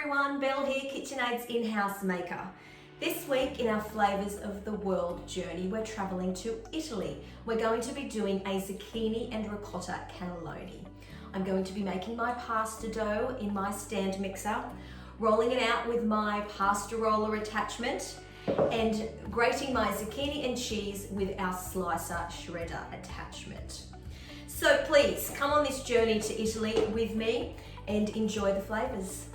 everyone, Belle here, KitchenAid's in-house maker. This week in our Flavours of the World journey, we're travelling to Italy. We're going to be doing a zucchini and ricotta cannelloni. I'm going to be making my pasta dough in my stand mixer, rolling it out with my pasta roller attachment, and grating my zucchini and cheese with our slicer shredder attachment. So please come on this journey to Italy with me and enjoy the flavours.